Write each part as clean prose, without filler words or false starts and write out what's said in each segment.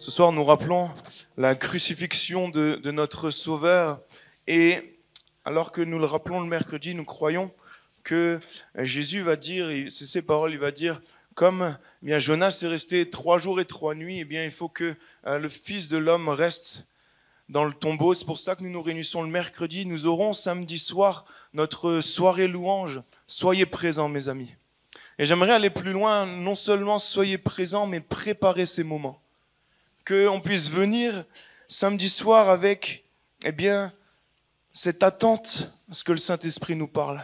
Ce soir, nous rappelons la crucifixion de notre Sauveur. Et alors que nous le rappelons le mercredi, nous croyons que Jésus va dire, c'est ses paroles, il va dire, comme bien Jonas est resté 3 jours et 3 nuits, eh bien il faut que le Fils de l'homme reste dans le tombeau. C'est pour ça que nous nous réunissons le mercredi. Nous aurons samedi soir notre soirée louange. Soyez présents, mes amis. Et j'aimerais aller plus loin, non seulement soyez présents, mais préparez ces moments. Qu'on puisse venir samedi soir avec, eh bien, cette attente à ce que le Saint-Esprit nous parle.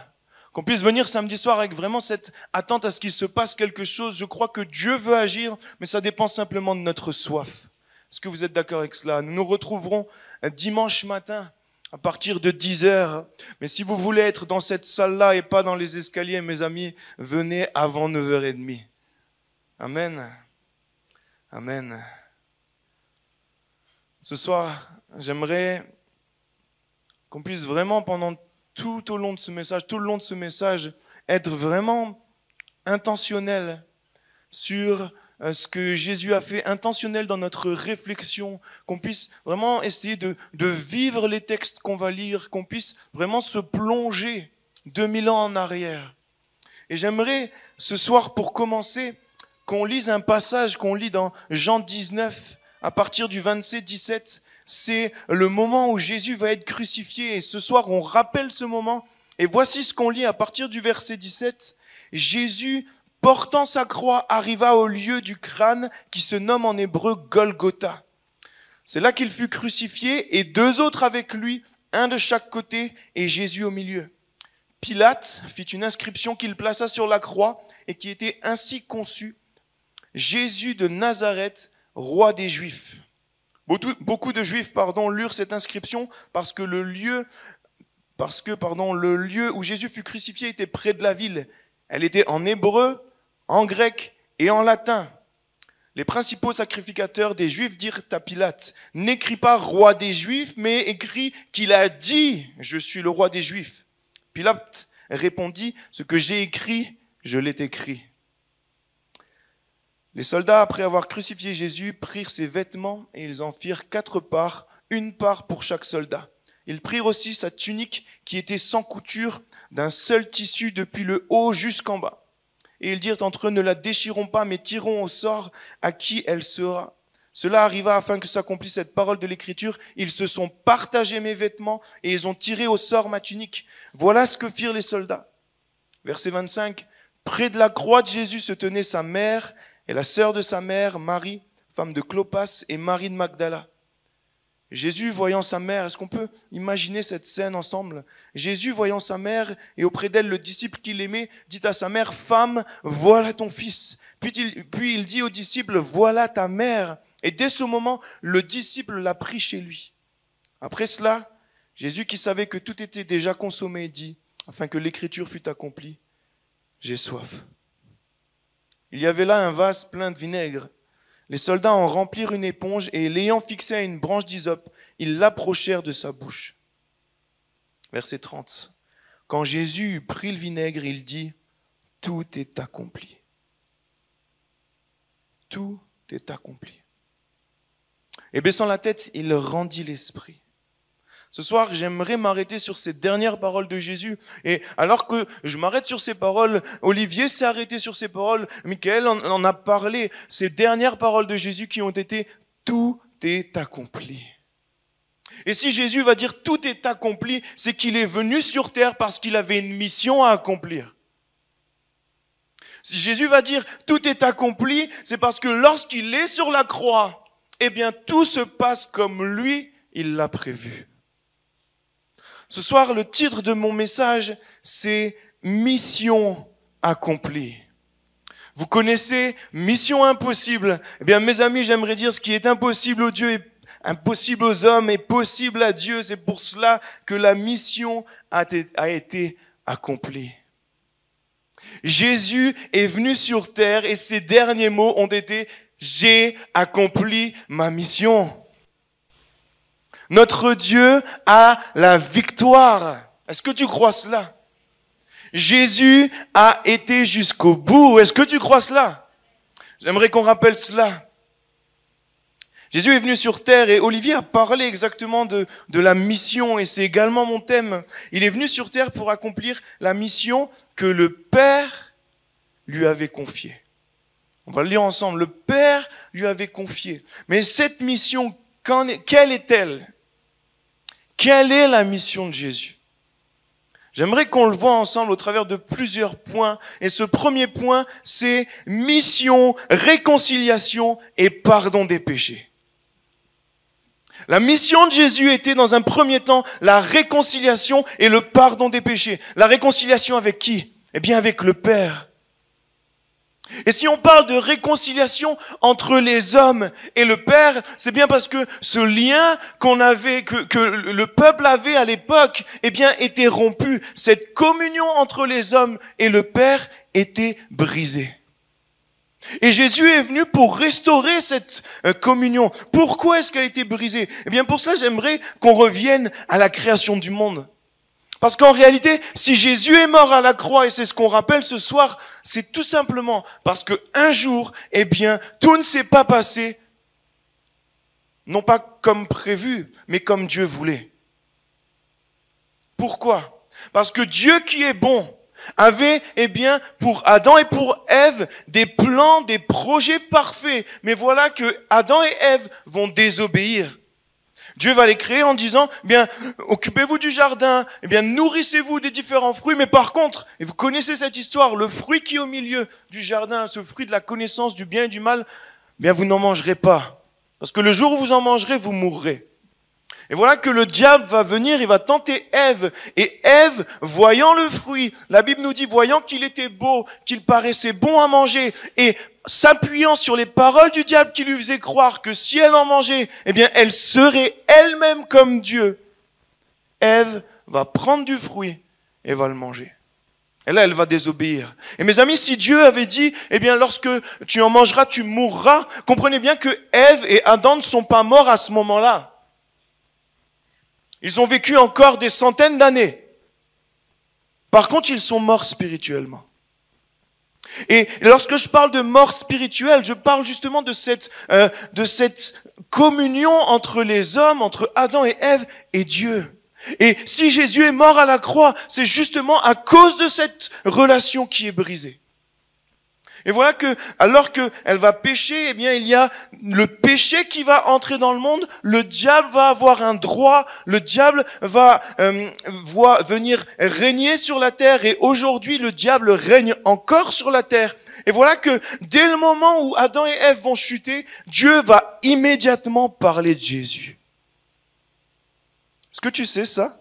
Qu'on puisse venir samedi soir avec vraiment cette attente à ce qu'il se passe quelque chose. Je crois que Dieu veut agir, mais ça dépend simplement de notre soif. Est-ce que vous êtes d'accord avec cela? Nous nous retrouverons dimanche matin à partir de 10h. Mais si vous voulez être dans cette salle-là et pas dans les escaliers, mes amis, venez avant 9h30. Amen. Amen. Ce soir, j'aimerais qu'on puisse vraiment, pendant tout le long de ce message, être vraiment intentionnel sur ce que Jésus a fait, intentionnel dans notre réflexion, qu'on puisse vraiment essayer de vivre les textes qu'on va lire, qu'on puisse vraiment se plonger 2000 ans en arrière. Et j'aimerais, ce soir, pour commencer, qu'on lise un passage qu'on lit dans Jean 19, à partir du 27-17, c'est le moment où Jésus va être crucifié. Et ce soir, on rappelle ce moment. Et voici ce qu'on lit à partir du verset 17. Jésus, portant sa croix, arriva au lieu du crâne qui se nomme en hébreu Golgotha. C'est là qu'il fut crucifié et 2 autres avec lui, un de chaque côté et Jésus au milieu. Pilate fit une inscription qu'il plaça sur la croix et qui était ainsi conçue. Jésus de Nazareth, roi des Juifs. Beaucoup de Juifs lurent cette inscription parce que le lieu où Jésus fut crucifié était près de la ville. Elle était en hébreu, en grec et en latin. Les principaux sacrificateurs des Juifs dirent à Pilate, « N'écris pas roi des Juifs, mais écris qu'il a dit, je suis le roi des Juifs. » Pilate répondit, « Ce que j'ai écrit, je l'ai écrit. » Les soldats, après avoir crucifié Jésus, prirent ses vêtements et ils en firent 4 parts, 1 part pour chaque soldat. Ils prirent aussi sa tunique qui était sans couture, d'un seul tissu depuis le haut jusqu'en bas. Et ils dirent entre eux, ne la déchirons pas, mais tirons au sort à qui elle sera. Cela arriva afin que s'accomplisse cette parole de l'Écriture. Ils se sont partagés mes vêtements et ils ont tiré au sort ma tunique. Voilà ce que firent les soldats. Verset 25. Près de la croix de Jésus se tenait sa mère et la sœur de sa mère, Marie, femme de Clopas, et Marie de Magdala. Jésus, voyant sa mère, est-ce qu'on peut imaginer cette scène ensemble? Jésus, voyant sa mère, et auprès d'elle le disciple qu'il aimait, dit à sa mère, « Femme, voilà ton fils. » Puis il dit au disciple, « Voilà ta mère. » Et dès ce moment, le disciple l'a pris chez lui. Après cela, Jésus, qui savait que tout était déjà consommé, dit, afin que l'écriture fût accomplie, « J'ai soif. » Il y avait là un vase plein de vinaigre. Les soldats en remplirent une éponge et l'ayant fixé à une branche d'hysope, ils l'approchèrent de sa bouche. Verset 30. Quand Jésus eut pris le vinaigre, il dit, « Tout est accompli. » Tout est accompli. Et baissant la tête, il rendit l'esprit. Ce soir, j'aimerais m'arrêter sur ces dernières paroles de Jésus. Et alors que je m'arrête sur ces paroles, Olivier s'est arrêté sur ces paroles, Michael en a parlé, ces dernières paroles de Jésus qui ont été « Tout est accompli ». Et si Jésus va dire « Tout est accompli », c'est qu'il est venu sur terre parce qu'il avait une mission à accomplir. Si Jésus va dire « Tout est accompli », c'est parce que lorsqu'il est sur la croix, eh bien tout se passe comme lui, il l'a prévu. Ce soir, le titre de mon message, c'est « Mission accomplie ». Vous connaissez « Mission impossible ». Eh bien, mes amis, j'aimerais dire ce qui est impossible aux dieux est impossible aux hommes est possible à Dieu. C'est pour cela que la mission a été accomplie. Jésus est venu sur terre et ses derniers mots ont été « J'ai accompli ma mission ». Notre Dieu a la victoire. Est-ce que tu crois cela? Jésus a été jusqu'au bout. Est-ce que tu crois cela? J'aimerais qu'on rappelle cela. Jésus est venu sur terre et Olivier a parlé exactement de la mission et c'est également mon thème. Il est venu sur terre pour accomplir la mission que le Père lui avait confiée. On va le lire ensemble. Le Père lui avait confié. Mais cette mission, quelle est-elle? Quelle est la mission de Jésus? J'aimerais qu'on le voit ensemble au travers de plusieurs points. Et ce premier point, c'est mission, réconciliation et pardon des péchés. La mission de Jésus était dans un premier temps la réconciliation et le pardon des péchés. La réconciliation avec qui? Eh bien avec le Père. Et si on parle de réconciliation entre les hommes et le Père, c'est bien parce que ce lien que le peuple avait à l'époque, eh bien, était rompu. Cette communion entre les hommes et le Père était brisée. Et Jésus est venu pour restaurer cette communion. Pourquoi est-ce qu'elle a été brisée? Eh bien, pour cela, j'aimerais qu'on revienne à la création du monde. Parce qu'en réalité, si Jésus est mort à la croix, et c'est ce qu'on rappelle ce soir, c'est tout simplement parce que un jour, eh bien, tout ne s'est pas passé, non pas comme prévu, mais comme Dieu voulait. Pourquoi? Parce que Dieu qui est bon avait, eh bien, pour Adam et pour Ève, des plans, des projets parfaits. Mais voilà que Adam et Ève vont désobéir. Dieu va les créer en disant, eh bien, occupez-vous du jardin, eh bien, nourrissez-vous des différents fruits, mais par contre, et vous connaissez cette histoire, le fruit qui est au milieu du jardin, ce fruit de la connaissance du bien et du mal, eh bien, vous n'en mangerez pas. Parce que le jour où vous en mangerez, vous mourrez. Et voilà que le diable va venir, il va tenter Ève. Et Ève, voyant le fruit, la Bible nous dit, voyant qu'il était beau, qu'il paraissait bon à manger, et s'appuyant sur les paroles du diable qui lui faisaient croire que si elle en mangeait, eh bien, elle serait elle-même comme Dieu. Ève va prendre du fruit et va le manger. Et là, elle va désobéir. Et mes amis, si Dieu avait dit, eh bien, lorsque tu en mangeras, tu mourras, comprenez bien que Ève et Adam ne sont pas morts à ce moment-là. Ils ont vécu encore des centaines d'années. Par contre, ils sont morts spirituellement. Et lorsque je parle de mort spirituelle, je parle justement de cette communion entre les hommes, entre Adam et Ève et Dieu. Et si Jésus est mort à la croix, c'est justement à cause de cette relation qui est brisée. Et voilà que, alors qu'elle va pécher, eh bien, il y a le péché qui va entrer dans le monde, le diable va avoir un droit, le diable va venir régner sur la terre, et aujourd'hui, le diable règne encore sur la terre. Et voilà que, dès le moment où Adam et Ève vont chuter, Dieu va immédiatement parler de Jésus. Est-ce que tu sais ça?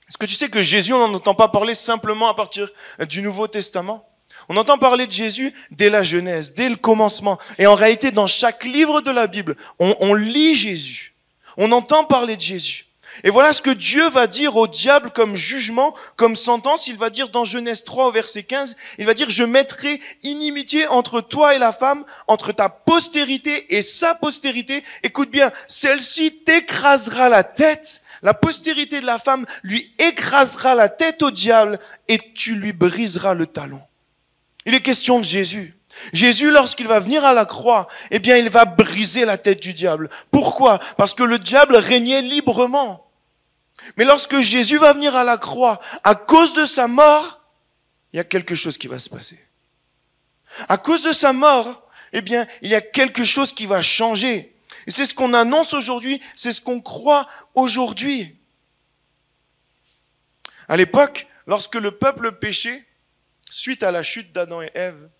Est-ce que tu sais que Jésus, on n'en entend pas parler simplement à partir du Nouveau Testament? On entend parler de Jésus dès la Genèse, dès le commencement. Et en réalité, dans chaque livre de la Bible, on lit Jésus. On entend parler de Jésus. Et voilà ce que Dieu va dire au diable comme jugement, comme sentence. Il va dire dans Genèse 3 au verset 15, il va dire « Je mettrai inimitié entre toi et la femme, entre ta postérité et sa postérité. Écoute bien, celle-ci t'écrasera la tête. La postérité de la femme lui écrasera la tête au diable et tu lui briseras le talon. » Il est question de Jésus. Jésus, lorsqu'il va venir à la croix, eh bien, il va briser la tête du diable. Pourquoi? Parce que le diable régnait librement. Mais lorsque Jésus va venir à la croix, à cause de sa mort, il y a quelque chose qui va se passer. À cause de sa mort, eh bien, il y a quelque chose qui va changer. Et c'est ce qu'on annonce aujourd'hui, c'est ce qu'on croit aujourd'hui. À l'époque, lorsque le peuple péchait, suite à la chute d'Adam et Ève,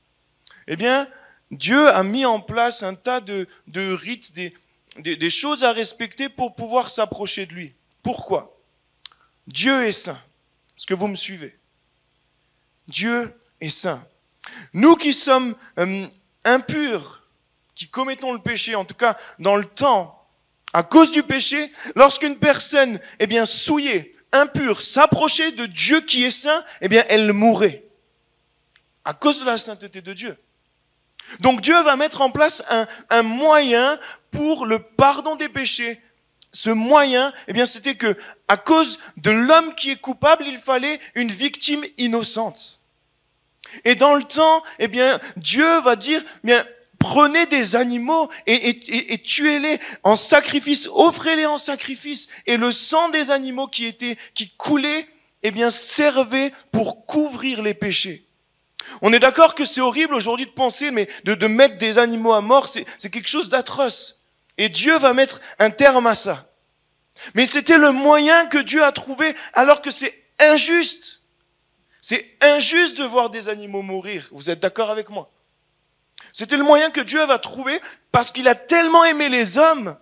eh bien, Dieu a mis en place un tas de rites, des choses à respecter pour pouvoir s'approcher de lui. Pourquoi? Dieu est saint. Est-ce que vous me suivez? Dieu est saint. Nous qui sommes impurs, qui commettons le péché, en tout cas dans le temps, à cause du péché, lorsqu'une personne, eh bien, souillée, impure, s'approchait de Dieu qui est saint, eh bien, elle mourrait. À cause de la sainteté de Dieu. Donc Dieu va mettre en place un moyen pour le pardon des péchés. Ce moyen, eh bien, c'était que, à cause de l'homme qui est coupable, il fallait une victime innocente. Et dans le temps, eh bien, Dieu va dire, eh bien, prenez des animaux et tuez-les en sacrifice, offrez-les en sacrifice. Et le sang des animaux qui coulait, eh bien, servait pour couvrir les péchés. On est d'accord que c'est horrible aujourd'hui de penser, mais de mettre des animaux à mort, c'est quelque chose d'atroce. Et Dieu va mettre un terme à ça. Mais c'était le moyen que Dieu a trouvé, alors que c'est injuste. C'est injuste de voir des animaux mourir. Vous êtes d'accord avec moi? C'était le moyen que Dieu va trouver parce qu'il a tellement aimé les hommes.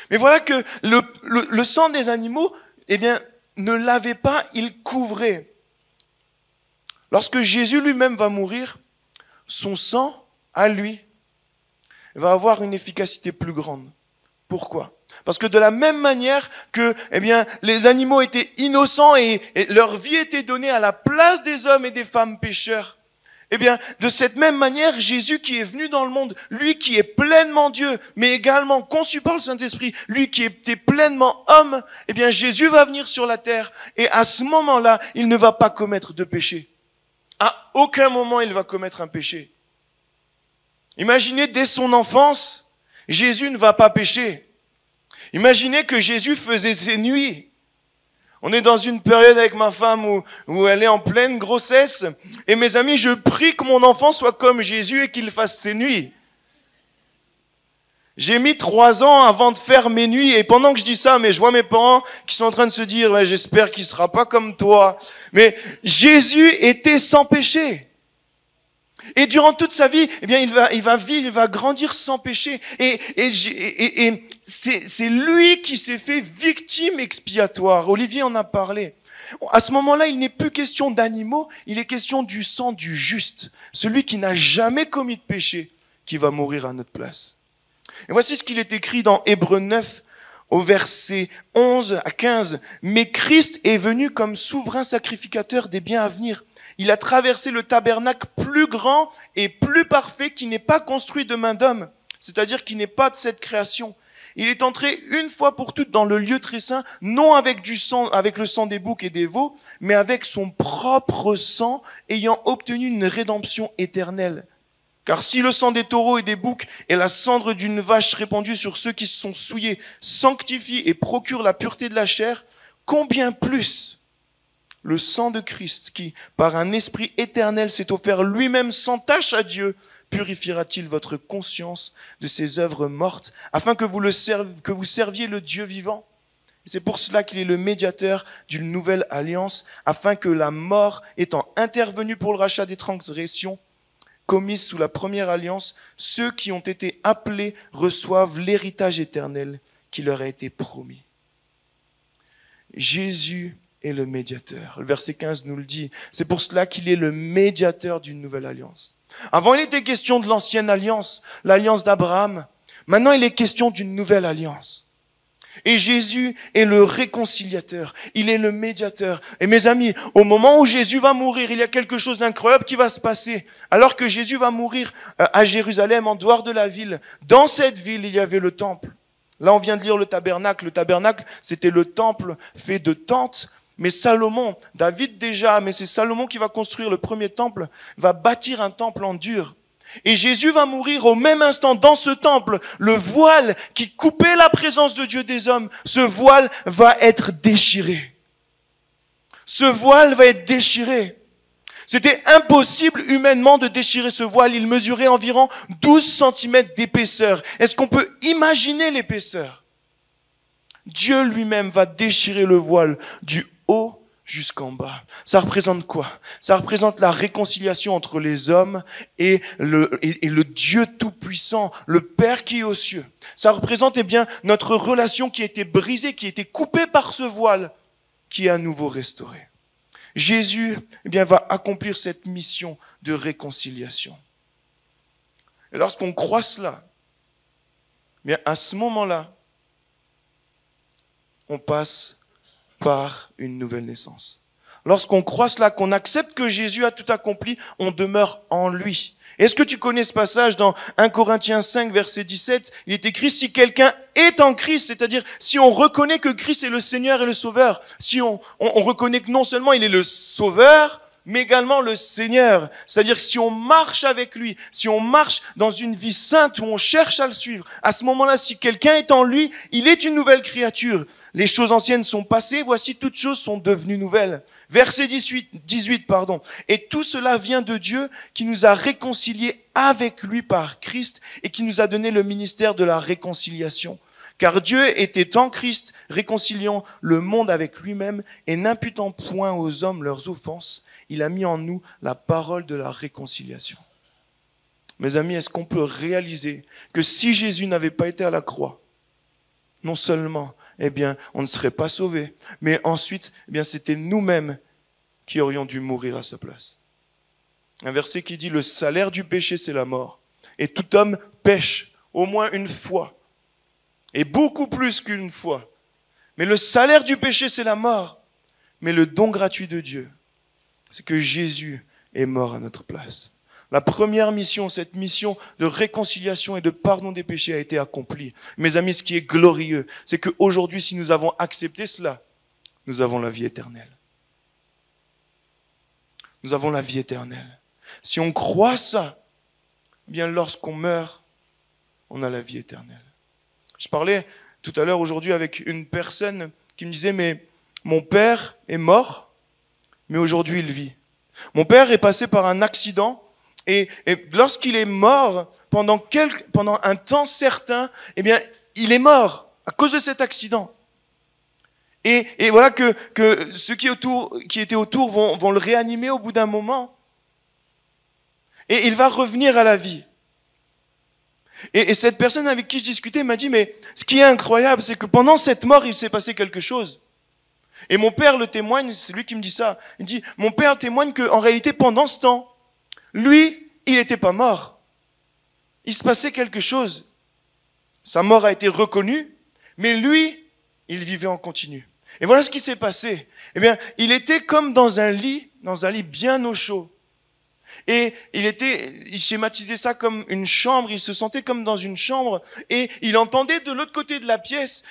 Mais voilà que le sang des animaux, eh bien, ne lavait pas, il couvrait. Lorsque Jésus lui-même va mourir, son sang, à lui, va avoir une efficacité plus grande. Pourquoi? Parce que de la même manière que, eh bien, les animaux étaient innocents et leur vie était donnée à la place des hommes et des femmes pécheurs, eh bien, de cette même manière, Jésus qui est venu dans le monde, lui qui est pleinement Dieu, mais également conçu par le Saint-Esprit, lui qui était pleinement homme, eh bien, Jésus va venir sur la terre et à ce moment-là, il ne va pas commettre de péché. À aucun moment, il va commettre un péché. Imaginez, dès son enfance, Jésus ne va pas pécher. Imaginez que Jésus faisait ses nuits. On est dans une période avec ma femme où elle est en pleine grossesse. Et mes amis, je prie que mon enfant soit comme Jésus et qu'il fasse ses nuits. J'ai mis 3 ans avant de faire mes nuits. Et pendant que je dis ça, mais je vois mes parents qui sont en train de se dire, ouais, j'espère qu'il sera pas comme toi. Mais Jésus était sans péché. Et durant toute sa vie, eh bien, il va vivre, il va grandir sans péché. Et c'est lui qui s'est fait victime expiatoire. Olivier en a parlé. À ce moment-là, il n'est plus question d'animaux, il est question du sang du juste. Celui qui n'a jamais commis de péché, qui va mourir à notre place. Et voici ce qu'il est écrit dans Hébreux 9, au verset 11 à 15. « Mais Christ est venu comme souverain sacrificateur des biens à venir. Il a traversé le tabernacle plus grand et plus parfait qui n'est pas construit de main d'homme, c'est-à-dire qui n'est pas de cette création. Il est entré une fois pour toutes dans le lieu très saint, non avec du sang, avec le sang des boucs et des veaux, mais avec son propre sang, ayant obtenu une rédemption éternelle. Car si le sang des taureaux et des boucs et la cendre d'une vache répandue sur ceux qui se sont souillés sanctifie et procure la pureté de la chair, combien plus le sang de Christ, qui, par un esprit éternel, s'est offert lui-même sans tache à Dieu, purifiera-t-il votre conscience de ses œuvres mortes, afin que vous serviez le Dieu vivant? C'est pour cela qu'il est le médiateur d'une nouvelle alliance, afin que la mort étant intervenue pour le rachat des transgressions commises sous la première alliance, ceux qui ont été appelés reçoivent l'héritage éternel qui leur a été promis. Jésus est le médiateur. Le verset 15 nous le dit. C'est pour cela qu'il est le médiateur d'une nouvelle alliance. Avant, il était question de l'ancienne alliance, l'alliance d'Abraham. Maintenant, il est question d'une nouvelle alliance. Et Jésus est le réconciliateur. Il est le médiateur. Et mes amis, au moment où Jésus va mourir, il y a quelque chose d'incroyable qui va se passer. Alors que Jésus va mourir à Jérusalem, en dehors de la ville, dans cette ville, il y avait le temple. Là, on vient de lire le tabernacle. Le tabernacle, c'était le temple fait de tentes. Mais Salomon, David déjà, mais c'est Salomon qui va construire le premier temple, va bâtir un temple en dur. Et Jésus va mourir au même instant dans ce temple. Le voile qui coupait la présence de Dieu des hommes, ce voile va être déchiré. Ce voile va être déchiré. C'était impossible humainement de déchirer ce voile. Il mesurait environ 12 cm d'épaisseur. Est-ce qu'on peut imaginer l'épaisseur? Dieu lui-même va déchirer le voile du haut jusqu'en bas. Ça représente quoi? Ça représente la réconciliation entre les hommes et le Dieu tout-puissant, le Père qui est aux cieux. Ça représente, eh bien, notre relation qui a été brisée, qui a été coupée par ce voile, qui est à nouveau restaurée. Jésus, eh bien, va accomplir cette mission de réconciliation. Et lorsqu'on croit cela, eh bien, à ce moment-là, on passe par une nouvelle naissance. Lorsqu'on croit cela, qu'on accepte que Jésus a tout accompli, on demeure en lui. Est-ce que tu connais ce passage dans 1 Corinthiens 5, verset 17? Il est écrit, si quelqu'un est en Christ, c'est-à-dire si on reconnaît que Christ est le Seigneur et le Sauveur, si on reconnaît que non seulement il est le Sauveur, mais également le Seigneur. C'est-à-dire que si on marche avec lui, si on marche dans une vie sainte où on cherche à le suivre, à ce moment-là, si quelqu'un est en lui, il est une nouvelle créature. Les choses anciennes sont passées, voici toutes choses sont devenues nouvelles. Verset 18, Et tout cela vient de Dieu qui nous a réconciliés avec lui par Christ et qui nous a donné le ministère de la réconciliation. Car Dieu était en Christ, réconciliant le monde avec lui-même et n'imputant point aux hommes leurs offenses. Il a mis en nous la parole de la réconciliation. Mes amis, est-ce qu'on peut réaliser que si Jésus n'avait pas été à la croix, non seulement, on ne serait pas sauvés, mais ensuite, c'était nous-mêmes qui aurions dû mourir à sa place. Un verset qui dit, le salaire du péché, c'est la mort. Et tout homme pêche au moins une fois. Et beaucoup plus qu'une fois. Mais le salaire du péché, c'est la mort. Mais le don gratuit de Dieu, c'est que Jésus est mort à notre place. La première mission, cette mission de réconciliation et de pardon des péchés a été accomplie. Mes amis, ce qui est glorieux, c'est qu'aujourd'hui, si nous avons accepté cela, nous avons la vie éternelle. Nous avons la vie éternelle. Si on croit ça, lorsqu'on meurt, on a la vie éternelle. Je parlais tout à l'heure aujourd'hui avec une personne qui me disait, mais mon père est mort, mais aujourd'hui il vit. Mon père est passé par un accident et lorsqu'il est mort, pendant un temps certain, il est mort à cause de cet accident. Et voilà que ceux qui étaient autour vont le réanimer au bout d'un moment. Et il va revenir à la vie. Et cette personne avec qui je discutais m'a dit, mais ce qui est incroyable, c'est que pendant cette mort, il s'est passé quelque chose. Et mon père le témoigne, c'est lui qui me dit ça. Il dit, mon père témoigne qu'en réalité, pendant ce temps, lui, il n'était pas mort. Il se passait quelque chose. Sa mort a été reconnue, mais lui, il vivait en continu. Et voilà ce qui s'est passé. Il était comme dans un lit bien au chaud. Et il schématisait ça comme une chambre, il se sentait comme dans une chambre, et il entendait de l'autre côté de la pièce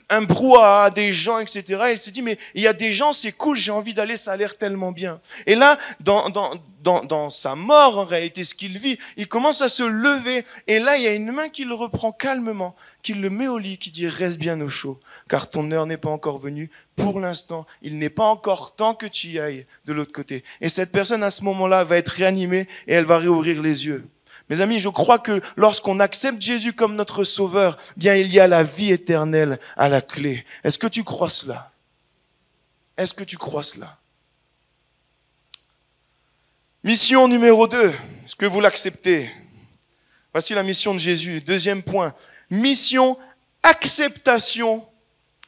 un brouhaha, des gens, etc. Et il s'est dit, mais il y a des gens, c'est cool, j'ai envie d'aller, ça a l'air tellement bien. Et là, dans sa mort, en réalité, ce qu'il vit, il commence à se lever, et là, il y a une main qui le reprend calmement, qui le met au lit, qui dit, reste bien au chaud, car ton heure n'est pas encore venue. Pour l'instant, il n'est pas encore temps que tu y ailles de l'autre côté. Et cette personne, à ce moment-là, va être réanimée et elle va réouvrir les yeux. Mes amis, je crois que lorsqu'on accepte Jésus comme notre sauveur, il y a la vie éternelle à la clé. Est-ce que tu crois cela? Est-ce que tu crois cela? Mission numéro 2. Est-ce que vous l'acceptez? Voici la mission de Jésus. Deuxième point. Mission, acceptation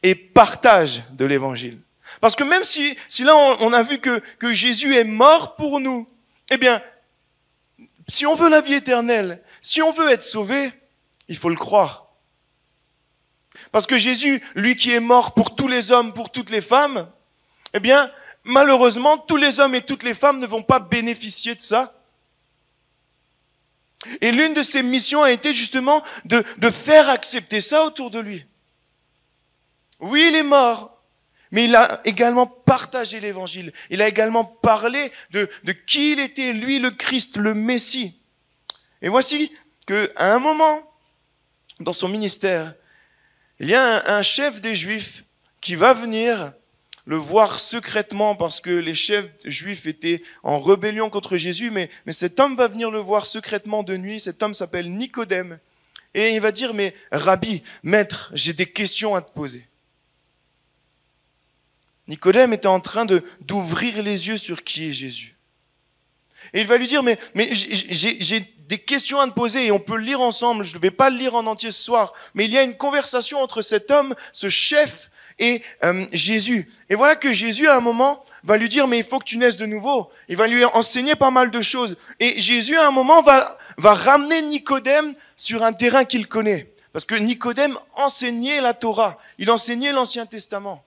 et partage de l'évangile. Parce que même si là on a vu que Jésus est mort pour nous, si on veut la vie éternelle, si on veut être sauvé, il faut le croire. Parce que Jésus, lui qui est mort pour tous les hommes, pour toutes les femmes, malheureusement, tous les hommes et toutes les femmes ne vont pas bénéficier de ça. Et l'une de ses missions a été justement de faire accepter ça autour de lui. Oui, il est mort, mais il a également partagé l'évangile. Il a également parlé de qui il était, lui, le Christ, le Messie. Et voici qu'à un moment, dans son ministère, il y a un chef des Juifs qui va venir le voir secrètement parce que les chefs juifs étaient en rébellion contre Jésus, mais cet homme va venir le voir secrètement de nuit. Cet homme s'appelle Nicodème. Et il va dire, mais Rabbi, maître, j'ai des questions à te poser. Nicodème était en train d'ouvrir les yeux sur qui est Jésus. Et il va lui dire, mais j'ai des questions à te poser et on peut le lire ensemble. Je ne vais pas le lire en entier ce soir, mais il y a une conversation entre cet homme, ce chef, et Jésus. Et voilà que Jésus, à un moment, va lui dire, mais il faut que tu naisses de nouveau. Il va lui enseigner pas mal de choses. Et Jésus, à un moment, va ramener Nicodème sur un terrain qu'il connaît. Parce que Nicodème enseignait la Torah. Il enseignait l'Ancien Testament.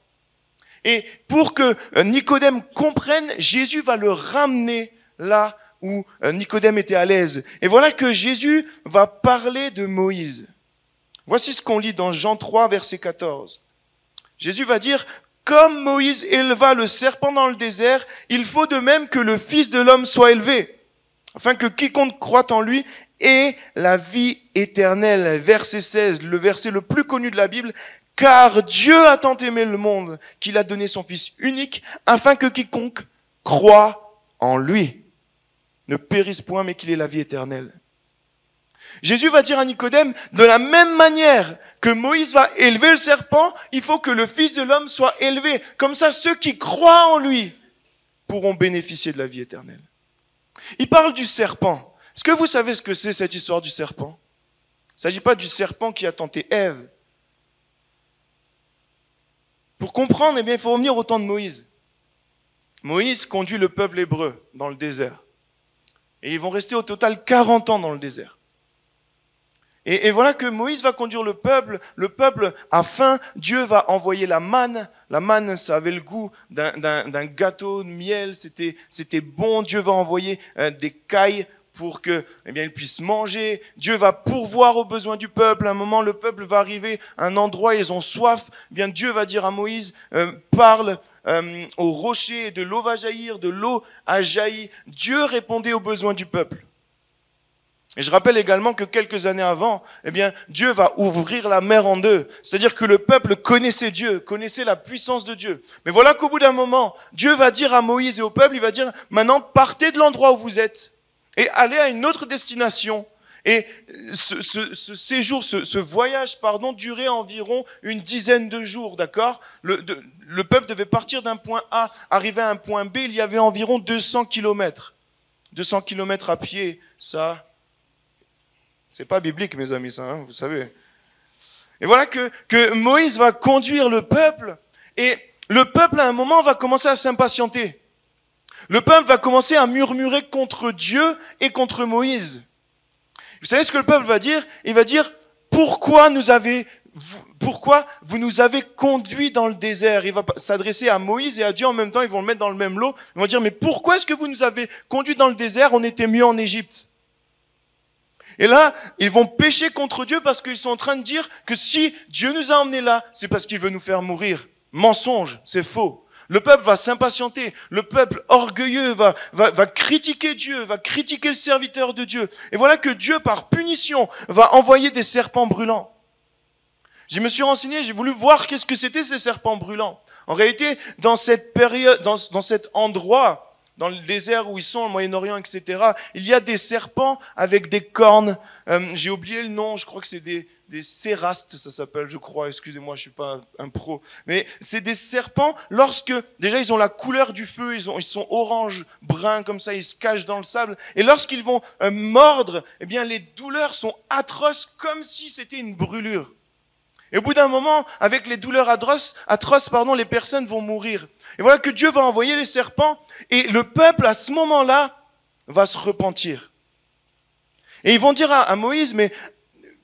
Et pour que Nicodème comprenne, Jésus va le ramener là où Nicodème était à l'aise. Et voilà que Jésus va parler de Moïse. Voici ce qu'on lit dans Jean 3, verset 14. Jésus va dire, Comme Moïse éleva le serpent dans le désert, il faut de même que le Fils de l'homme soit élevé, afin que quiconque croit en lui ait la vie éternelle. Verset 16, le verset le plus connu de la Bible. Car Dieu a tant aimé le monde qu'il a donné son Fils unique, afin que quiconque croit en lui ne périsse point, mais qu'il ait la vie éternelle. Jésus va dire à Nicodème, de la même manière que Moïse va élever le serpent, il faut que le Fils de l'homme soit élevé. Comme ça, ceux qui croient en lui pourront bénéficier de la vie éternelle. Il parle du serpent. Est-ce que vous savez ce que c'est cette histoire du serpent? Il ne s'agit pas du serpent qui a tenté Ève. Pour comprendre, eh bien, il faut revenir au temps de Moïse. Moïse conduit le peuple hébreu dans le désert. Et ils vont rester au total 40 ans dans le désert. Et voilà que Moïse va conduire le peuple a faim, Dieu va envoyer la manne. La manne, ça avait le goût d'un gâteau de miel, c'était bon. Dieu va envoyer des cailles pour que, eh bien, ils puissent manger. Dieu va pourvoir aux besoins du peuple. À un moment, le peuple va arriver à un endroit, ils ont soif. Eh bien, Dieu va dire à Moïse, parle au rocher, et de l'eau va jaillir, de l'eau a jailli. Dieu répondait aux besoins du peuple. Et je rappelle également que quelques années avant, eh bien, Dieu va ouvrir la mer en deux. C'est-à-dire que le peuple connaissait Dieu, connaissait la puissance de Dieu. Mais voilà qu'au bout d'un moment, Dieu va dire à Moïse et au peuple, il va dire, maintenant, partez de l'endroit où vous êtes et allez à une autre destination. Et ce séjour, ce voyage, durait environ une dizaine de jours, d'accord? Le peuple devait partir d'un point A, arriver à un point B, il y avait environ 200 kilomètres. 200 kilomètres à pied, ça... C'est pas biblique, mes amis, ça, vous savez. Et voilà que Moïse va conduire le peuple, et le peuple, à un moment, va commencer à s'impatienter. Le peuple va commencer à murmurer contre Dieu et contre Moïse. Vous savez ce que le peuple va dire? Il va dire, pourquoi vous nous avez conduits dans le désert? Il va s'adresser à Moïse et à Dieu en même temps, ils vont le mettre dans le même lot. Ils vont dire, mais pourquoi est-ce que vous nous avez conduits dans le désert? On était mieux en Égypte. Et là, ils vont pécher contre Dieu parce qu'ils sont en train de dire que si Dieu nous a emmenés là, c'est parce qu'il veut nous faire mourir. Mensonge, c'est faux. Le peuple va s'impatienter. Le peuple orgueilleux va critiquer Dieu, va critiquer le serviteur de Dieu. Et voilà que Dieu, par punition, va envoyer des serpents brûlants. Je me suis renseigné, j'ai voulu voir qu'est-ce que c'était ces serpents brûlants. En réalité, dans cette période, dans cet endroit, dans le désert où ils sont, au Moyen-Orient, etc., il y a des serpents avec des cornes. J'ai oublié le nom, je crois que c'est des cérastes, ça s'appelle, je crois. Excusez-moi, je suis pas un pro. Mais c'est des serpents, déjà ils ont la couleur du feu, ils sont orange, brun, comme ça, ils se cachent dans le sable. Et lorsqu'ils vont mordre, eh bien, les douleurs sont atroces, comme si c'était une brûlure. Et au bout d'un moment, avec les douleurs atroces, les personnes vont mourir. Et voilà que Dieu va envoyer les serpents, et le peuple, à ce moment-là, va se repentir. Et ils vont dire à Moïse, mais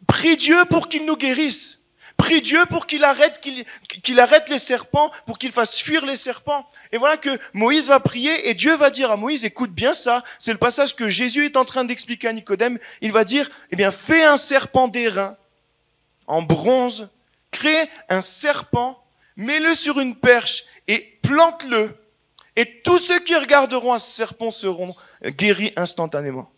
prie Dieu pour qu'il nous guérisse. Prie Dieu pour qu'il arrête les serpents, pour qu'il fasse fuir les serpents. Et voilà que Moïse va prier, et Dieu va dire à Moïse, écoute bien ça, c'est le passage que Jésus est en train d'expliquer à Nicodème. Il va dire, eh bien, fais un serpent d'airain en bronze, crée un serpent, mets-le sur une perche et plante-le. Et tous ceux qui regarderont à ce serpent seront guéris instantanément.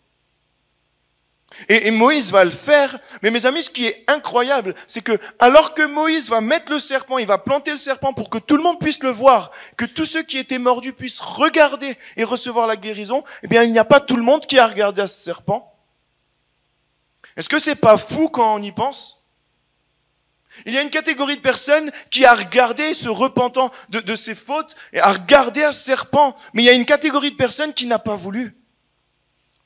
Et Moïse va le faire. Mais mes amis, ce qui est incroyable, c'est que alors que Moïse va mettre le serpent, il va planter le serpent pour que tout le monde puisse le voir, que tous ceux qui étaient mordus puissent regarder et recevoir la guérison, eh bien, il n'y a pas tout le monde qui a regardé à ce serpent. Est-ce que c'est pas fou quand on y pense? Il y a une catégorie de personnes qui a regardé, se repentant de ses fautes, et a regardé à ce serpent. Mais il y a une catégorie de personnes qui n'a pas voulu.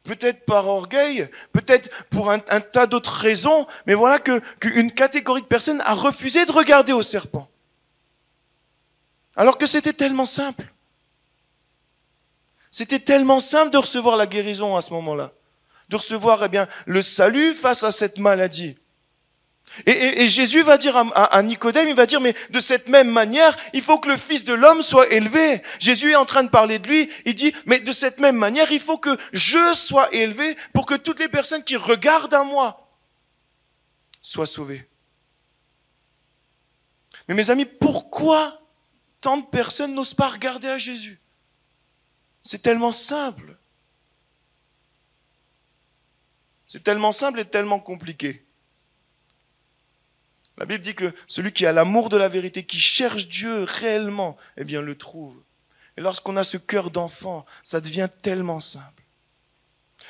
Peut-être par orgueil, peut-être pour un tas d'autres raisons, mais voilà qu'une catégorie de personnes a refusé de regarder au serpent. Alors que c'était tellement simple. C'était tellement simple de recevoir la guérison à ce moment-là. De recevoir, le salut face à cette maladie. Et Jésus va dire à Nicodème, il va dire, mais de cette même manière, il faut que le Fils de l'homme soit élevé. Jésus est en train de parler de lui, il dit, mais de cette même manière, il faut que je sois élevé pour que toutes les personnes qui regardent à moi soient sauvées. Mais mes amis, pourquoi tant de personnes n'osent pas regarder à Jésus? C'est tellement simple. C'est tellement simple et tellement compliqué. La Bible dit que celui qui a l'amour de la vérité, qui cherche Dieu réellement, eh bien le trouve. Et lorsqu'on a ce cœur d'enfant, ça devient tellement simple.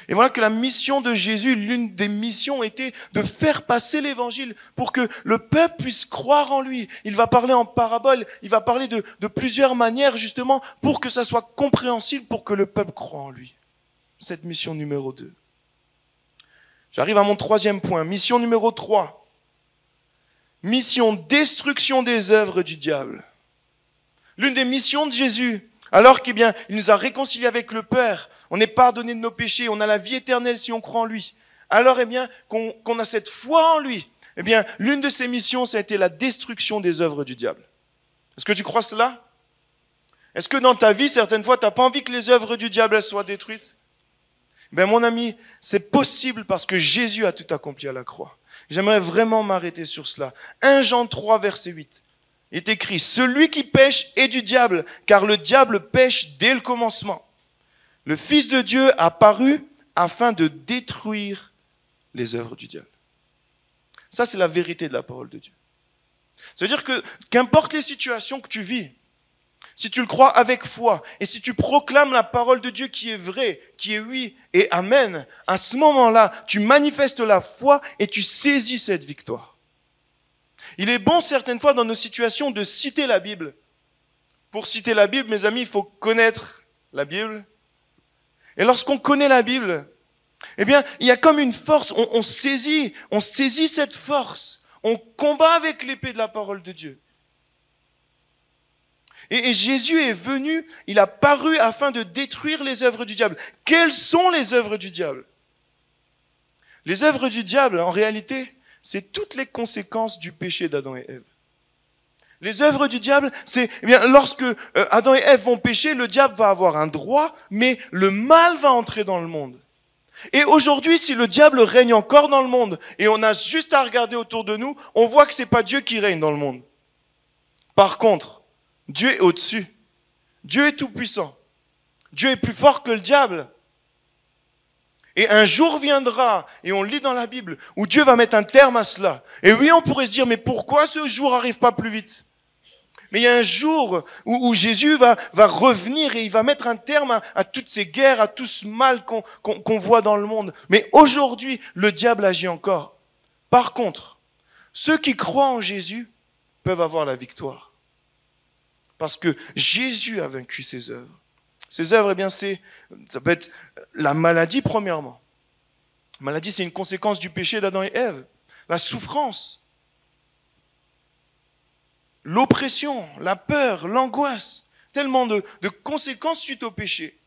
Et voilà que la mission de Jésus, l'une des missions était de faire passer l'évangile pour que le peuple puisse croire en lui. Il va parler en parabole, il va parler de plusieurs manières justement pour que ça soit compréhensible, pour que le peuple croie en lui. Cette mission numéro 2. J'arrive à mon troisième point, mission numéro 3. Mission destruction des œuvres du diable. L'une des missions de Jésus, alors qu'il nous a réconciliés avec le Père, on est pardonné de nos péchés, on a la vie éternelle si on croit en lui. Alors qu'on a cette foi en lui, l'une de ses missions, ça a été la destruction des œuvres du diable. Est-ce que tu crois cela? Est-ce que dans ta vie, certaines fois, tu n'as pas envie que les œuvres du diable soient détruites? Mon ami, c'est possible parce que Jésus a tout accompli à la croix. J'aimerais vraiment m'arrêter sur cela. 1 Jean 3, verset 8. Il est écrit, « Celui qui pêche est du diable, car le diable pêche dès le commencement. Le Fils de Dieu a paru afin de détruire les œuvres du diable. » Ça, c'est la vérité de la parole de Dieu. Ça veut dire que, qu'importe les situations que tu vis, si tu le crois avec foi, et si tu proclames la parole de Dieu qui est vraie, qui est oui et amen, à ce moment-là, tu manifestes la foi et tu saisis cette victoire. Il est bon certaines fois dans nos situations de citer la Bible. Pour citer la Bible, mes amis, il faut connaître la Bible. Et lorsqu'on connaît la Bible, il y a comme une force, on saisit cette force. On combat avec l'épée de la parole de Dieu. Et Jésus est venu, il a paru afin de détruire les œuvres du diable. Quelles sont les œuvres du diable? Les œuvres du diable, en réalité, c'est toutes les conséquences du péché d'Adam et Ève. Les œuvres du diable, c'est lorsque Adam et Ève vont pécher, le diable va avoir un droit, mais le mal va entrer dans le monde. Et aujourd'hui, si le diable règne encore dans le monde, et on a juste à regarder autour de nous, on voit que c'est pas Dieu qui règne dans le monde. Par contre, Dieu est au-dessus. Dieu est tout-puissant. Dieu est plus fort que le diable. Et un jour viendra, et on lit dans la Bible, où Dieu va mettre un terme à cela. Et oui, on pourrait se dire, mais pourquoi ce jour n'arrive pas plus vite? Mais il y a un jour où Jésus va revenir et il va mettre un terme à toutes ces guerres, à tout ce mal qu'on voit dans le monde. Mais aujourd'hui, le diable agit encore. Par contre, ceux qui croient en Jésus peuvent avoir la victoire. Parce que Jésus a vaincu ses œuvres. Ses œuvres, ça peut être la maladie premièrement. La maladie, c'est une conséquence du péché d'Adam et Ève. La souffrance, l'oppression, la peur, l'angoisse. Tellement de conséquences suite au péché.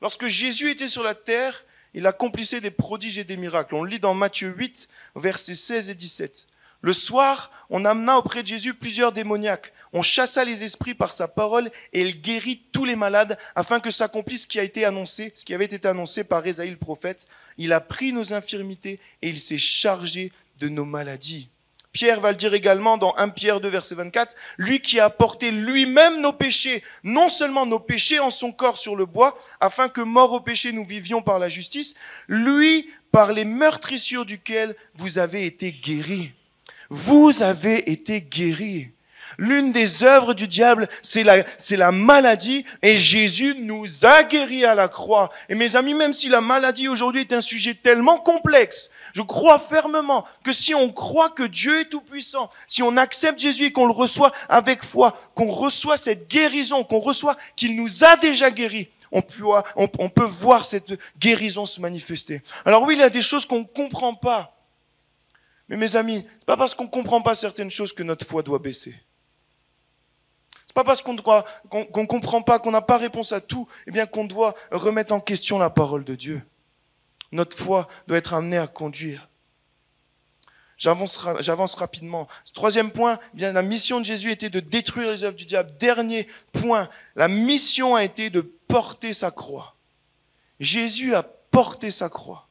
Lorsque Jésus était sur la terre, il accomplissait des prodiges et des miracles. On le lit dans Matthieu 8, versets 16 et 17. Le soir, on amena auprès de Jésus plusieurs démoniaques. On chassa les esprits par sa parole et il guérit tous les malades afin que s'accomplisse ce qui avait été annoncé par Ésaïe le prophète. Il a pris nos infirmités et il s'est chargé de nos maladies. Pierre va le dire également dans 1 Pierre 2, verset 24. Lui qui a porté lui-même nos péchés, non seulement nos péchés en son corps sur le bois, afin que morts au péché nous vivions par la justice, lui par les meurtrissures duquel vous avez été guéris. Vous avez été guéris. L'une des œuvres du diable, c'est la maladie et Jésus nous a guéris à la croix. Et mes amis, même si la maladie aujourd'hui est un sujet tellement complexe, je crois fermement que si on croit que Dieu est tout-puissant, si on accepte Jésus et qu'on le reçoit avec foi, qu'on reçoit cette guérison, qu'on reçoit qu'il nous a déjà guéris, on peut voir cette guérison se manifester. Alors oui, il y a des choses qu'on ne comprend pas. Mais mes amis, c'est pas parce qu'on ne comprend pas certaines choses que notre foi doit baisser. C'est pas parce qu'on ne comprend pas, qu'on n'a pas réponse à tout, qu'on doit remettre en question la parole de Dieu. Notre foi doit être amenée à conduire. J'avance rapidement. Troisième point, la mission de Jésus était de détruire les œuvres du diable. Dernier point, la mission a été de porter sa croix. Jésus a porté sa croix.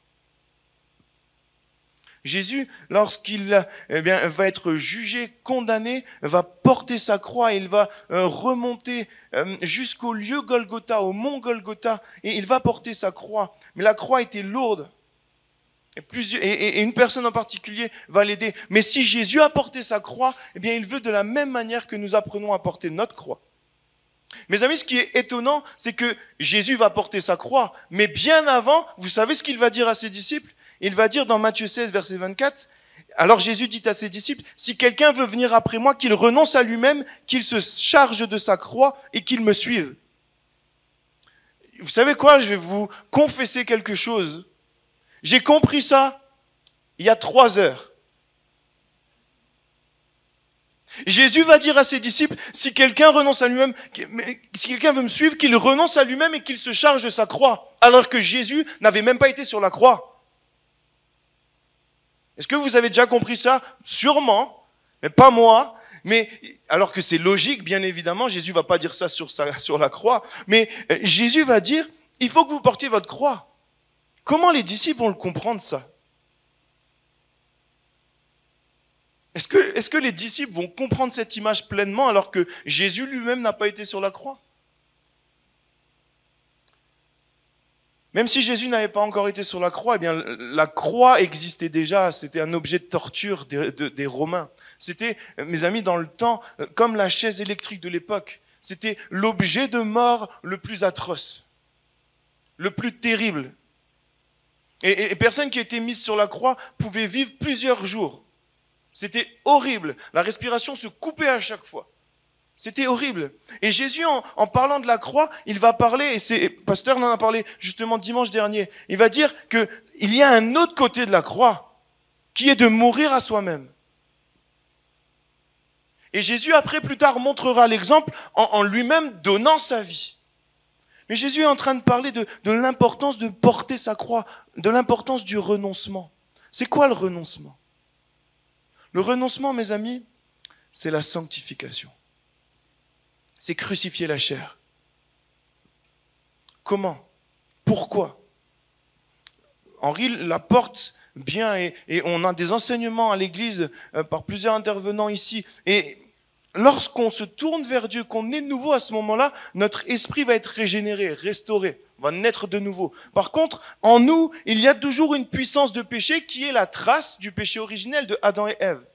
Jésus, lorsqu'il va être jugé, condamné, va porter sa croix et il va remonter jusqu'au lieu Golgotha, au mont Golgotha, et il va porter sa croix. Mais la croix était lourde. Et une personne en particulier va l'aider. Mais si Jésus a porté sa croix, eh bien, il veut de la même manière que nous apprenons à porter notre croix. Mes amis, ce qui est étonnant, c'est que Jésus va porter sa croix. Mais bien avant, vous savez ce qu'il va dire à ses disciples? Il va dire dans Matthieu 16, verset 24, alors Jésus dit à ses disciples, si quelqu'un veut venir après moi, qu'il renonce à lui-même, qu'il se charge de sa croix et qu'il me suive. Vous savez quoi? Je vais vous confesser quelque chose. J'ai compris ça il y a 3 heures. Jésus va dire à ses disciples, si quelqu'un renonce à lui-même, si quelqu'un veut me suivre, qu'il renonce à lui-même et qu'il se charge de sa croix, alors que Jésus n'avait même pas été sur la croix. Est-ce que vous avez déjà compris ça? Sûrement, mais pas moi. Mais alors que c'est logique, bien évidemment, Jésus va pas dire ça sur la croix, mais Jésus va dire, il faut que vous portiez votre croix. Comment les disciples vont le comprendre, ça? Est-ce que les disciples vont comprendre cette image pleinement alors que Jésus lui-même n'a pas été sur la croix? Même si Jésus n'avait pas encore été sur la croix, eh bien, la croix existait déjà. C'était un objet de torture des Romains. C'était, mes amis, dans le temps, comme la chaise électrique de l'époque. C'était l'objet de mort le plus atroce, le plus terrible. Et personne qui était mise sur la croix pouvait vivre plusieurs jours. C'était horrible. La respiration se coupait à chaque fois. C'était horrible. Et Jésus, en parlant de la croix, il va parler, et Pasteur en a parlé justement dimanche dernier, il va dire qu'il y a un autre côté de la croix, qui est de mourir à soi-même. Et Jésus, après, plus tard, montrera l'exemple en lui-même donnant sa vie. Mais Jésus est en train de parler de l'importance de porter sa croix, de l'importance du renoncement. C'est quoi le renoncement? Le renoncement, mes amis, c'est la sanctification. C'est crucifier la chair. Comment? Pourquoi? Henri l'apporte bien et on a des enseignements à l'église par plusieurs intervenants ici. Et lorsqu'on se tourne vers Dieu, qu'on est de nouveau à ce moment-là, notre esprit va être régénéré, restauré, va naître de nouveau. Par contre, en nous, il y a toujours une puissance de péché qui est la trace du péché originel de Adam et Ève.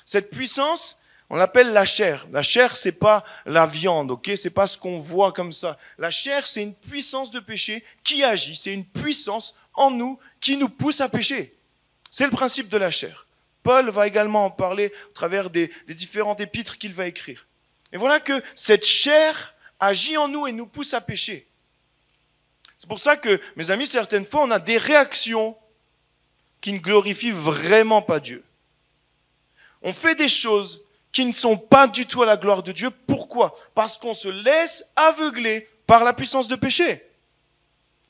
Cette puissance, on l'appelle la chair. La chair, c'est pas la viande, ok? C'est pas ce qu'on voit comme ça. La chair, c'est une puissance de péché qui agit. C'est une puissance en nous qui nous pousse à pécher. C'est le principe de la chair. Paul va également en parler au travers des différentes épîtres qu'il va écrire. Et voilà que cette chair agit en nous et nous pousse à pécher. C'est pour ça que, mes amis, certaines fois, on a des réactions qui ne glorifient vraiment pas Dieu. On fait des choses qui ne sont pas du tout à la gloire de Dieu. Pourquoi? Parce qu'on se laisse aveugler par la puissance de péché.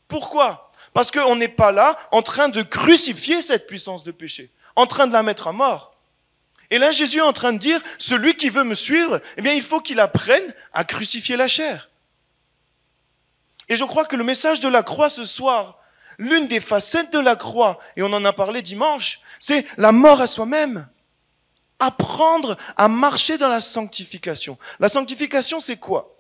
Pourquoi? Parce qu'on n'est pas là en train de crucifier cette puissance de péché, en train de la mettre à mort. Et là, Jésus est en train de dire, celui qui veut me suivre, eh bien, il faut qu'il apprenne à crucifier la chair. Et je crois que le message de la croix ce soir, l'une des facettes de la croix, et on en a parlé dimanche, c'est la mort à soi-même. Apprendre à marcher dans la sanctification. La sanctification, c'est quoi?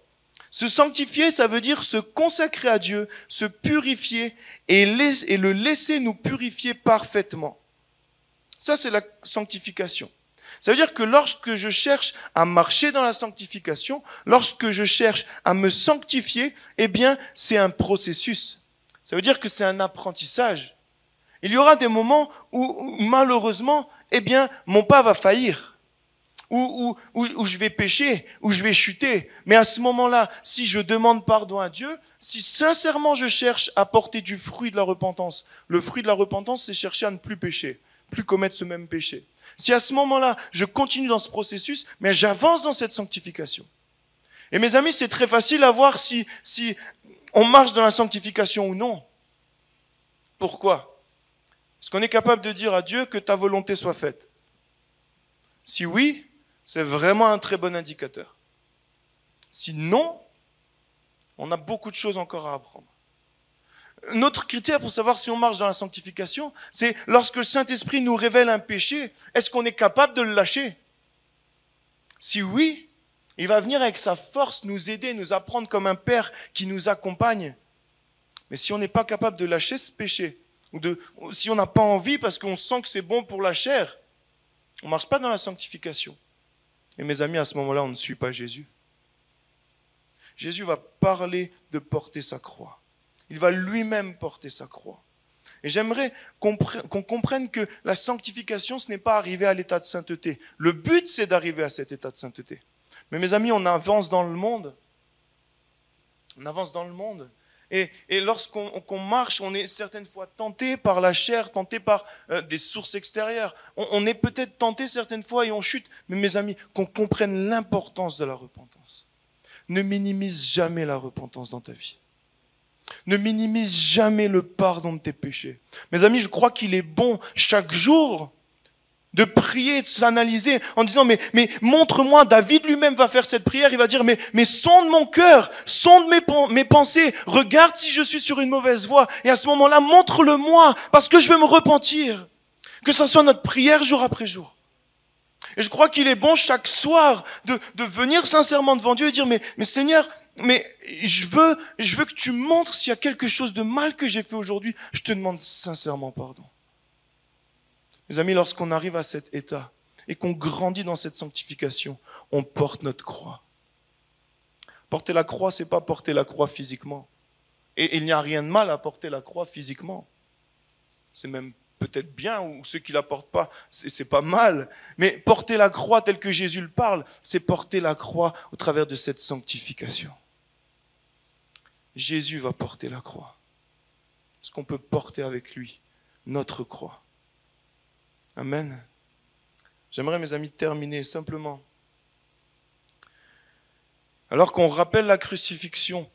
Se sanctifier, ça veut dire se consacrer à Dieu, se purifier et le laisser nous purifier parfaitement. Ça, c'est la sanctification. Ça veut dire que lorsque je cherche à marcher dans la sanctification, lorsque je cherche à me sanctifier, eh bien, c'est un processus. Ça veut dire que c'est un apprentissage. Il y aura des moments où malheureusement, eh bien, mon pas va faillir, où je vais pécher, où je vais chuter. Mais à ce moment-là, si je demande pardon à Dieu, si sincèrement je cherche à porter du fruit de la repentance, le fruit de la repentance, c'est chercher à ne plus pécher, plus commettre ce même péché. Si à ce moment-là, je continue dans ce processus, mais j'avance dans cette sanctification. Et mes amis, c'est très facile à voir si on marche dans la sanctification ou non. Pourquoi ? Est-ce qu'on est capable de dire à Dieu que ta volonté soit faite? Si oui, c'est vraiment un très bon indicateur. Si non, on a beaucoup de choses encore à apprendre. Notre critère pour savoir si on marche dans la sanctification, c'est lorsque le Saint-Esprit nous révèle un péché, est-ce qu'on est capable de le lâcher? Si oui, il va venir avec sa force nous aider, nous apprendre comme un père qui nous accompagne. Mais si on n'est pas capable de lâcher ce péché, ou si on n'a pas envie parce qu'on sent que c'est bon pour la chair, on ne marche pas dans la sanctification. Et mes amis, à ce moment-là, on ne suit pas Jésus. Jésus va parler de porter sa croix. Il va lui-même porter sa croix. Et j'aimerais qu'on comprenne que la sanctification, ce n'est pas arriver à l'état de sainteté. Le but, c'est d'arriver à cet état de sainteté. Mais mes amis, on avance dans le monde. On avance dans le monde. Et lorsqu'on marche, on est certaines fois tenté par la chair, tenté par des sources extérieures. On est peut-être tenté certaines fois et on chute. Mais mes amis, qu'on comprenne l'importance de la repentance. Ne minimise jamais la repentance dans ta vie. Ne minimise jamais le pardon de tes péchés. Mes amis, je crois qu'il est bon chaque jour de prier, de s'analyser en disant mais montre-moi, David lui-même va faire cette prière, il va dire mais sonde mon cœur, sonde mes pensées, regarde si je suis sur une mauvaise voie et à ce moment-là montre-le-moi parce que je vais me repentir. Que ce soit notre prière jour après jour. Et je crois qu'il est bon chaque soir de venir sincèrement devant Dieu et dire mais Seigneur, mais je veux que tu montres s'il y a quelque chose de mal que j'ai fait aujourd'hui, je te demande sincèrement pardon. Mes amis, lorsqu'on arrive à cet état et qu'on grandit dans cette sanctification, on porte notre croix. Porter la croix, c'est pas porter la croix physiquement. Et il n'y a rien de mal à porter la croix physiquement. C'est même peut-être bien, ou ceux qui ne la portent pas, c'est pas mal. Mais porter la croix telle que Jésus le parle, c'est porter la croix au travers de cette sanctification. Jésus va porter la croix. Est-ce qu'on peut porter avec lui notre croix? Amen. J'aimerais, mes amis, terminer simplement. Alors qu'on rappelle la crucifixion,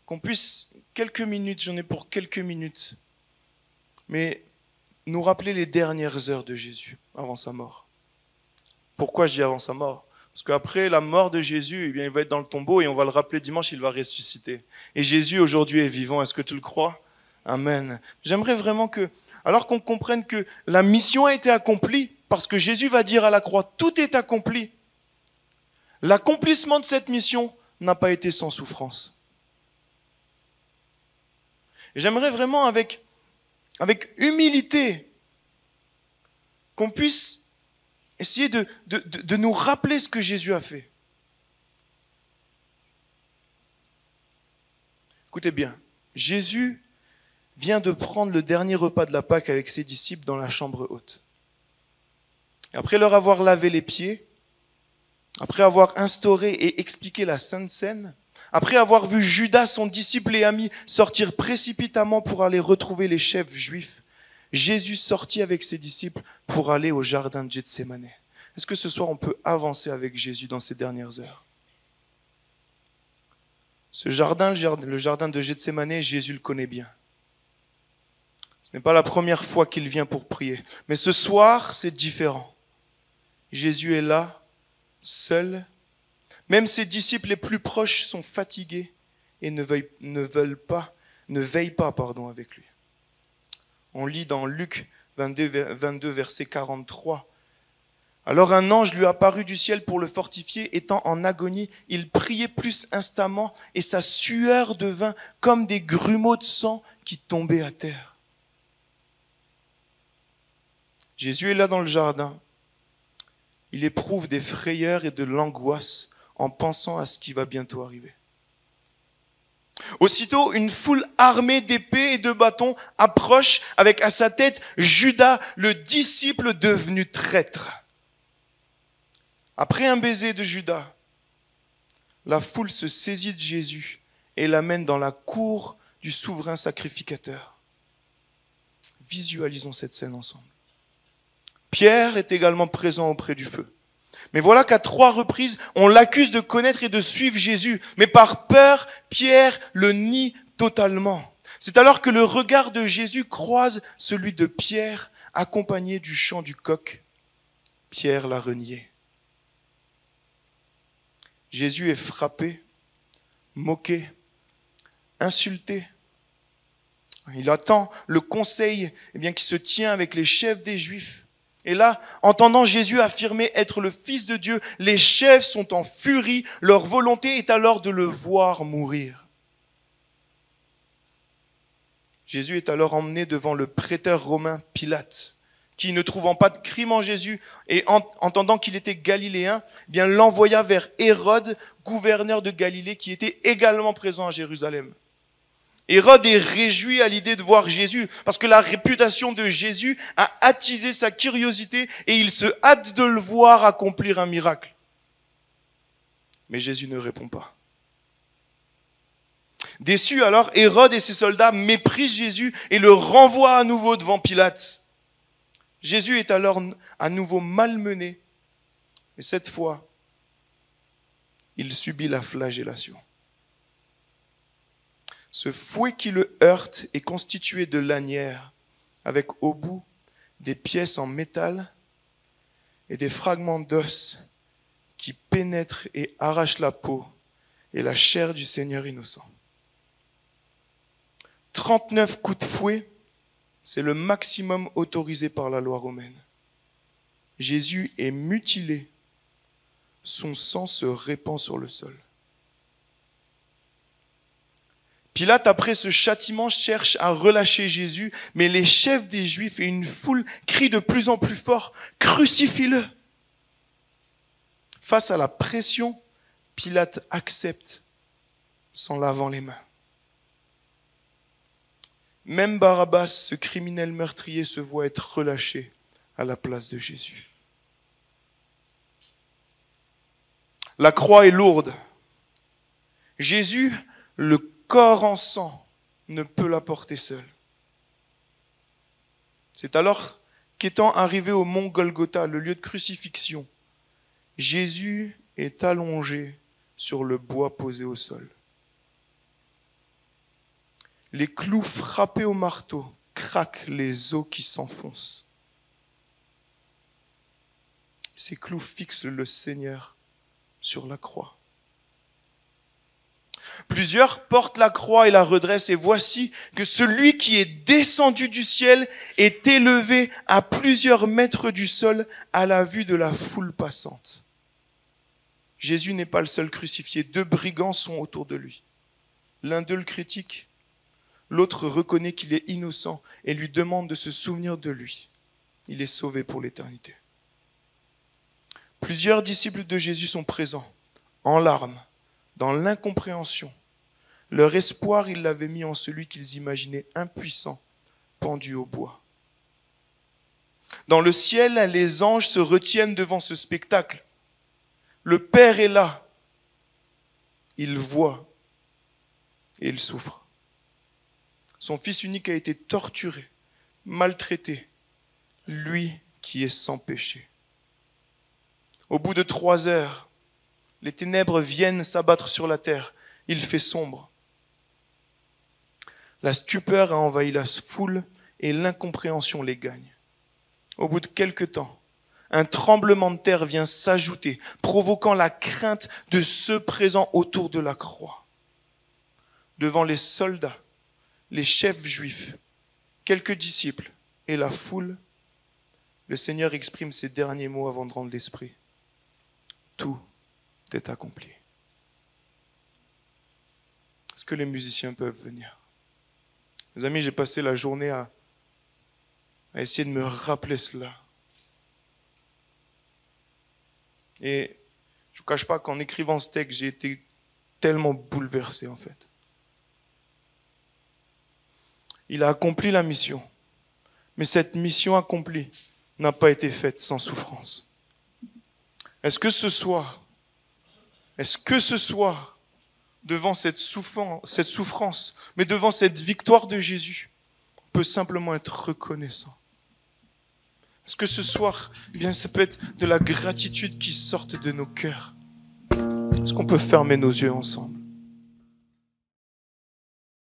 qu'on puisse, quelques minutes, j'en ai pour quelques minutes, mais nous rappeler les dernières heures de Jésus avant sa mort. Pourquoi je dis avant sa mort? Parce qu'après la mort de Jésus, eh bien, il va être dans le tombeau et on va le rappeler dimanche, il va ressusciter. Et Jésus aujourd'hui est vivant, est-ce que tu le crois? Amen. J'aimerais vraiment que, alors qu'on comprenne que la mission a été accomplie, parce que Jésus va dire à la croix, tout est accompli. L'accomplissement de cette mission n'a pas été sans souffrance. Et j'aimerais vraiment avec humilité qu'on puisse essayer de nous rappeler ce que Jésus a fait. Écoutez bien, Jésus vient de prendre le dernier repas de la Pâque avec ses disciples dans la chambre haute. Après leur avoir lavé les pieds, après avoir instauré et expliqué la Sainte Seine, après avoir vu Judas, son disciple et ami, sortir précipitamment pour aller retrouver les chefs juifs, Jésus sortit avec ses disciples pour aller au jardin de Gethsémané. Est-ce que ce soir on peut avancer avec Jésus dans ces dernières heures? Ce jardin, le jardin de Gethsémané, Jésus le connaît bien. Ce n'est pas la première fois qu'il vient pour prier. Mais ce soir, c'est différent. Jésus est là, seul. Même ses disciples les plus proches sont fatigués et ne veillent pas avec lui. On lit dans Luc 22, verset 43. Alors un ange lui apparut du ciel pour le fortifier, étant en agonie. Il priait plus instamment et sa sueur devint comme des grumeaux de sang qui tombaient à terre. Jésus est là dans le jardin. Il éprouve des frayeurs et de l'angoisse en pensant à ce qui va bientôt arriver. Aussitôt, une foule armée d'épées et de bâtons approche avec à sa tête Judas, le disciple devenu traître. Après un baiser de Judas, la foule se saisit de Jésus et l'amène dans la cour du souverain sacrificateur. Visualisons cette scène ensemble. Pierre est également présent auprès du feu. Mais voilà qu'à 3 reprises, on l'accuse de connaître et de suivre Jésus. Mais par peur, Pierre le nie totalement. C'est alors que le regard de Jésus croise celui de Pierre, accompagné du chant du coq. Pierre l'a renié. Jésus est frappé, moqué, insulté, Il attend le conseil qui se tient avec les chefs des Juifs. Et là, entendant Jésus affirmer être le Fils de Dieu, les chefs sont en furie. Leur volonté est alors de le voir mourir. Jésus est alors emmené devant le préteur romain Pilate, qui, ne trouvant pas de crime en Jésus et entendant qu'il était galiléen, l'envoya vers Hérode, gouverneur de Galilée, qui était également présent à Jérusalem. Hérode est réjoui à l'idée de voir Jésus, parce que la réputation de Jésus a attisé sa curiosité et il se hâte de le voir accomplir un miracle. Mais Jésus ne répond pas. Déçu alors, Hérode et ses soldats méprisent Jésus et le renvoient à nouveau devant Pilate. Jésus est alors à nouveau malmené, et cette fois, il subit la flagellation. Ce fouet qui le heurte est constitué de lanières, avec au bout des pièces en métal et des fragments d'os qui pénètrent et arrachent la peau et la chair du Seigneur innocent. 39 coups de fouet, c'est le maximum autorisé par la loi romaine. Jésus est mutilé, son sang se répand sur le sol. Pilate, après ce châtiment, cherche à relâcher Jésus, mais les chefs des Juifs et une foule crient de plus en plus fort « Crucifie-le » Face à la pression, Pilate accepte s'en lavant les mains. Même Barabbas, ce criminel meurtrier, se voit être relâché à la place de Jésus. La croix est lourde. Jésus, le corps en sang, ne peut la porter seul. C'est alors qu'étant arrivé au mont Golgotha, le lieu de crucifixion, Jésus est allongé sur le bois posé au sol. Les clous frappés au marteau craquent les os qui s'enfoncent. Ces clous fixent le Seigneur sur la croix. Plusieurs portent la croix et la redressent, et voici que celui qui est descendu du ciel est élevé à plusieurs mètres du sol à la vue de la foule passante. Jésus n'est pas le seul crucifié. 2 brigands sont autour de lui. L'un d'eux le critique. L'autre reconnaît qu'il est innocent et lui demande de se souvenir de lui. Il est sauvé pour l'éternité. Plusieurs disciples de Jésus sont présents, en larmes, dans l'incompréhension. Leur espoir, ils l'avaient mis en celui qu'ils imaginaient impuissant, pendu au bois. Dans le ciel, les anges se retiennent devant ce spectacle. Le Père est là. Il voit et il souffre. Son fils unique a été torturé, maltraité, lui qui est sans péché. Au bout de 3 heures, les ténèbres viennent s'abattre sur la terre. Il fait sombre. La stupeur a envahi la foule et l'incompréhension les gagne. Au bout de quelque temps, un tremblement de terre vient s'ajouter, provoquant la crainte de ceux présents autour de la croix. Devant les soldats, les chefs juifs, quelques disciples et la foule, le Seigneur exprime ses derniers mots avant de rendre l'esprit. Tout est accompli. Est-ce que les musiciens peuvent venir? Mes amis, j'ai passé la journée à essayer de me rappeler cela. Et je ne vous cache pas qu'en écrivant ce texte, j'ai été tellement bouleversé en fait. Il a accompli la mission. Mais cette mission accomplie n'a pas été faite sans souffrance. Est-ce que ce soir, devant cette souffrance, mais devant cette victoire de Jésus, on peut simplement être reconnaissant? Est-ce que ce soir, ça peut être de la gratitude qui sorte de nos cœurs? Est-ce qu'on peut fermer nos yeux ensemble?